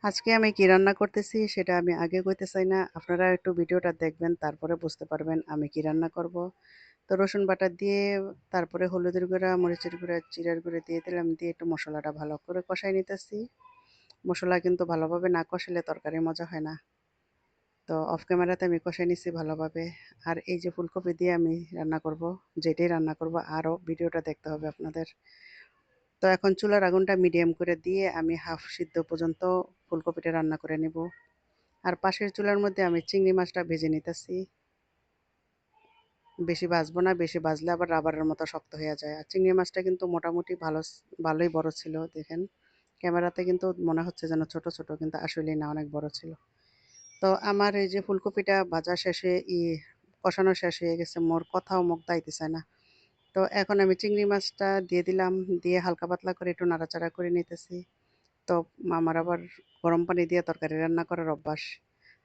আজকে আমি কি রান্না করতেছি সেটা আমি আগে কইতে চাই না। আপনারা একটু ভিডিওটা দেখবেন তারপরে বুঝতে পারবেন আমি কি রান্না করব। তো রসুন বাটা দিয়ে তারপরে হলুদের গুঁড়া, মরিচের গুঁড়া, জিরার গুঁড়া দিয়ে দিলাম। দিয়ে একটু মসলাটা ভালো করে কষাই নিতেছি। মসলা কিন্তু ভালোভাবে না কষালে তরকারি মজা হয় না। তো অফ ক্যামেরাতে আমি কষাই নিছি ভালোভাবে। আর এই যে ফুলকপি দিয়ে আমি রান্না করব, যেটাই রান্না করব আরও ভিডিওটা দেখতে হবে আপনাদের। তো এখন চুলার আগুনটা মিডিয়াম করে দিয়ে আমি হাফ সিদ্ধ পর্যন্ত ফুলকপিটা রান্না করে নিব। আর পাশের চুলার মধ্যে আমি চিংড়ি মাছটা ভেজে নিতেছি। বেশি ভাজবো না, বেশি ভাজলে আবার রাবারের মতো শক্ত হয়ে যায়। আর চিংড়ি মাছটা কিন্তু মোটামুটি ভালোই বড় ছিল দেখেন। ক্যামেরাতে কিন্তু মনে হচ্ছে যেন ছোট ছোট, কিন্তু আসলেই না, অনেক বড় ছিল। তো আমার এই যে ফুলকপিটা ভাজা শেষে কষানো শেষ হয়ে গেছে, মোর কথাও মুখ দাইতেছে না। তো এখন আমি চিংড়ি মাছটা দিয়ে দিলাম। দিয়ে হালকা পাতলা করে একটু নাড়াচাড়া করে নিতেছি। তো আমার আবার গরম পানি দিয়ে তরকারি রান্না করার অভ্যাস।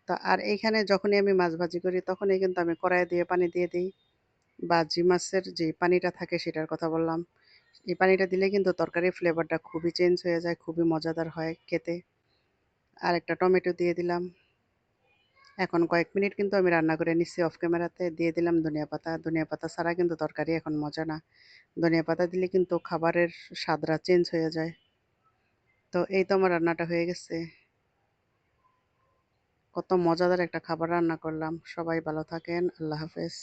তো আর এইখানে যখনই আমি মাছ ভাজি করি তখনই কিন্তু আমি কড়াইয়ে দিয়ে পানি দিয়ে দিই। ভাজি মাছের যে পানিটা থাকে সেটার কথা বললাম। এই পানিটা দিলে কিন্তু তরকারির ফ্লেভারটা খুবই চেঞ্জ হয়ে যায়, খুবই মজাদার হয় খেতে। আর একটা টমেটো দিয়ে দিলাম। এখন কয়েক মিনিট কিন্তু আমি রান্না করে নিচ্ছি অফ ক্যামেরাতে। দিয়ে দিলাম ধনিয়া পাতা। ধনিয়া পাতা ছাড়া কিন্তু তরকারি এখন মজা না। ধনিয়া পাতা দিলে কিন্তু খাবারের স্বাদটা চেঞ্জ হয়ে যায়। তো এই তো আমার রান্নাটা হয়ে গেছে। কত মজাদার একটা খাবার রান্না করলাম। সবাই ভালো থাকেন। আল্লাহ হাফেজ।